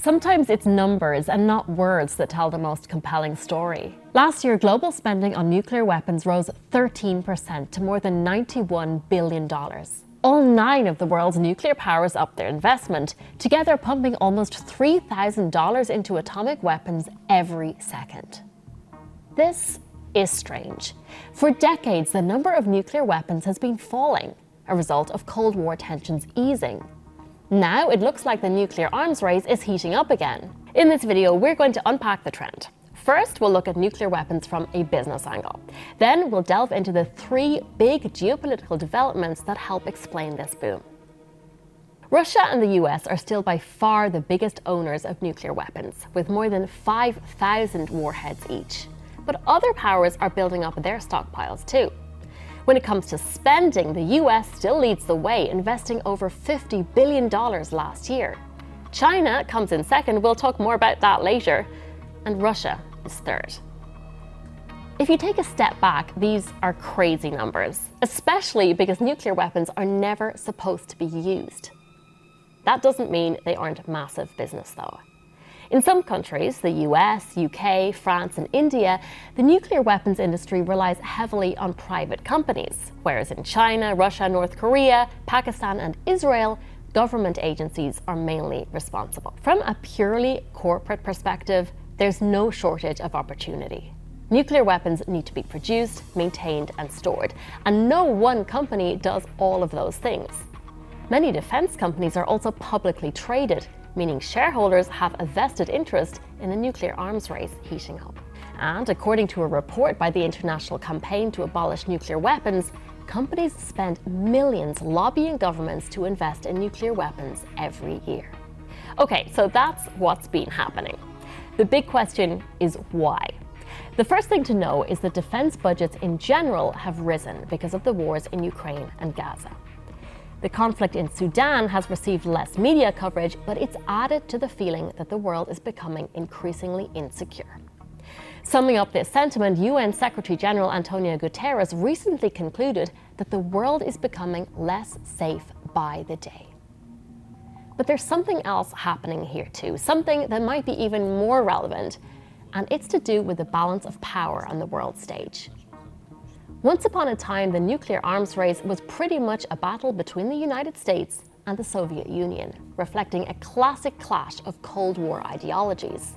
Sometimes it's numbers and not words that tell the most compelling story. Last year, global spending on nuclear weapons rose 13% to more than $91 billion. All 9 of the world's nuclear powers upped their investment, together pumping almost $3,000 into atomic weapons every second. This is strange. For decades, the number of nuclear weapons has been falling, a result of Cold War tensions easing. Now it looks like the nuclear arms race is heating up again. In this video, we're going to unpack the trend. First, we'll look at nuclear weapons from a business angle. Then we'll delve into the 3 big geopolitical developments that help explain this boom. Russia and the US are still by far the biggest owners of nuclear weapons, with more than 5,000 warheads each. But other powers are building up their stockpiles too. When it comes to spending, the US still leads the way, investing over $50 billion last year. China comes in second, we'll talk more about that later, and Russia is third. If you take a step back, these are crazy numbers, especially because nuclear weapons are never supposed to be used. That doesn't mean they aren't massive business though. In some countries, the US, UK, France and India, the nuclear weapons industry relies heavily on private companies, whereas in China, Russia, North Korea, Pakistan and Israel, government agencies are mainly responsible. From a purely corporate perspective, there's no shortage of opportunity. Nuclear weapons need to be produced, maintained and stored, and no one company does all of those things. Many defense companies are also publicly traded, meaning shareholders have a vested interest in the nuclear arms race heating up. And according to a report by the International Campaign to Abolish Nuclear Weapons, companies spend millions lobbying governments to invest in nuclear weapons every year. Okay, so that's what's been happening. The big question is why? The first thing to know is that defense budgets in general have risen because of the wars in Ukraine and Gaza. The conflict in Sudan has received less media coverage, but it's added to the feeling that the world is becoming increasingly insecure. Summing up this sentiment, UN Secretary General Antonio Guterres recently concluded that the world is becoming less safe by the day. But there's something else happening here too, something that might be even more relevant, and it's to do with the balance of power on the world stage. Once upon a time, the nuclear arms race was pretty much a battle between the United States and the Soviet Union, reflecting a classic clash of Cold War ideologies.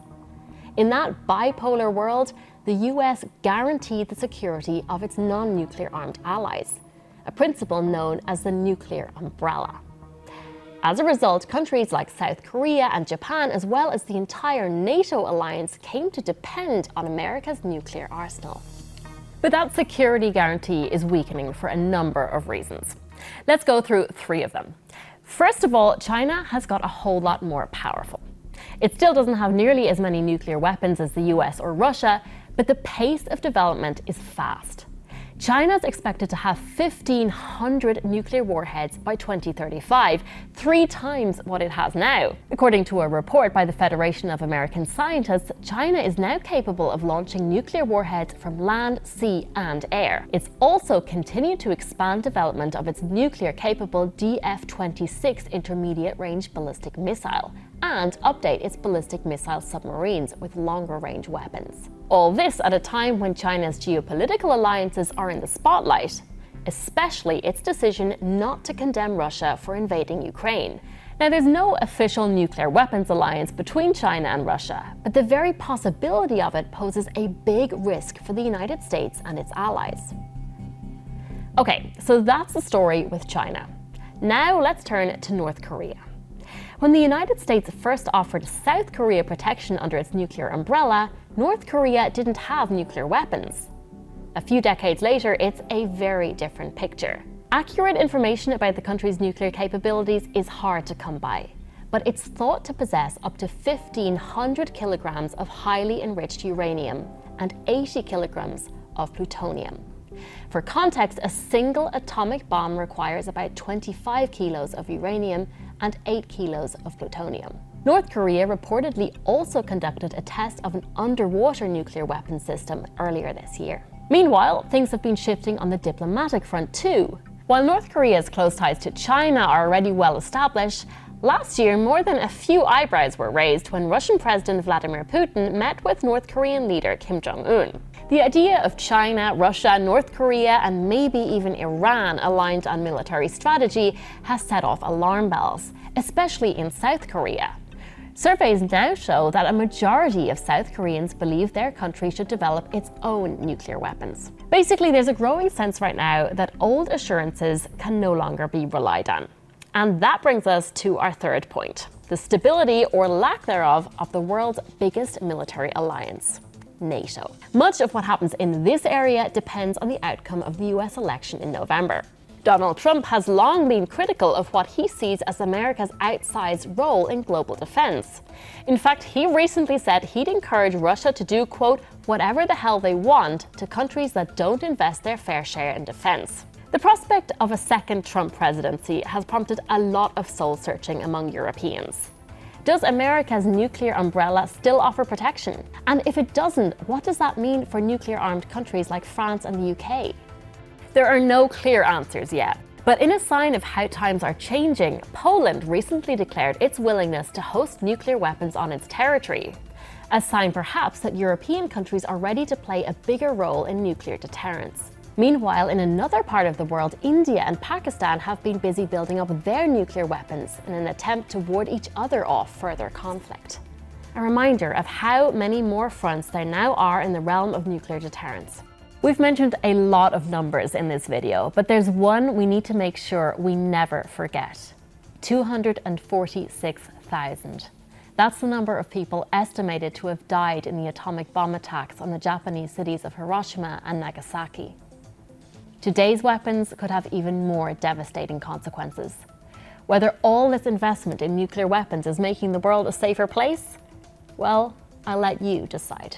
In that bipolar world, the US guaranteed the security of its non-nuclear armed allies, a principle known as the nuclear umbrella. As a result, countries like South Korea and Japan, as well as the entire NATO alliance, came to depend on America's nuclear arsenal. But that security guarantee is weakening for a number of reasons. Let's go through 3 of them. First of all, China has got a whole lot more powerful. It still doesn't have nearly as many nuclear weapons as the US or Russia, but the pace of development is fast. China's expected to have 1,500 nuclear warheads by 2035, 3 times what it has now. According to a report by the Federation of American Scientists, China is now capable of launching nuclear warheads from land, sea and air. It's also continued to expand development of its nuclear-capable DF-26 intermediate-range ballistic missile and update its ballistic missile submarines with longer-range weapons. All this at a time when China's geopolitical alliances are in the spotlight, especially its decision not to condemn Russia for invading Ukraine. Now, there's no official nuclear weapons alliance between China and Russia, but the very possibility of it poses a big risk for the United States and its allies. Okay, so that's the story with China. Now let's turn to North Korea. When the United States first offered South Korea protection under its nuclear umbrella, North Korea didn't have nuclear weapons. A few decades later, it's a very different picture. Accurate information about the country's nuclear capabilities is hard to come by, but it's thought to possess up to 1,500 kilograms of highly enriched uranium and 80 kilograms of plutonium. For context, a single atomic bomb requires about 25 kilos of uranium and 8 kilos of plutonium. North Korea reportedly also conducted a test of an underwater nuclear weapons system earlier this year. Meanwhile, things have been shifting on the diplomatic front too. While North Korea's close ties to China are already well established, Last year, more than a few eyebrows were raised when Russian President Vladimir Putin met with North Korean leader Kim Jong-un. The idea of China, Russia, North Korea, and maybe even Iran aligned on military strategy has set off alarm bells, especially in South Korea. Surveys now show that a majority of South Koreans believe their country should develop its own nuclear weapons. Basically, there's a growing sense right now that old assurances can no longer be relied on. And that brings us to our third point: the stability or lack thereof of the world's biggest military alliance, NATO. Much of what happens in this area depends on the outcome of the US election in November. Donald Trump has long been critical of what he sees as America's outsized role in global defense. In fact, he recently said he'd encourage Russia to do, quote, whatever the hell they want to countries that don't invest their fair share in defense. The prospect of a second Trump presidency has prompted a lot of soul-searching among Europeans. Does America's nuclear umbrella still offer protection? And if it doesn't, what does that mean for nuclear-armed countries like France and the UK? There are no clear answers yet, but in a sign of how times are changing, Poland recently declared its willingness to host nuclear weapons on its territory. A sign perhaps that European countries are ready to play a bigger role in nuclear deterrence. Meanwhile, in another part of the world, India and Pakistan have been busy building up their nuclear weapons in an attempt to ward each other off further conflict. A reminder of how many more fronts there now are in the realm of nuclear deterrence. We've mentioned a lot of numbers in this video, but there's one we need to make sure we never forget: 246,000. That's the number of people estimated to have died in the atomic bomb attacks on the Japanese cities of Hiroshima and Nagasaki. Today's weapons could have even more devastating consequences. Whether all this investment in nuclear weapons is making the world a safer place? Well, I'll let you decide.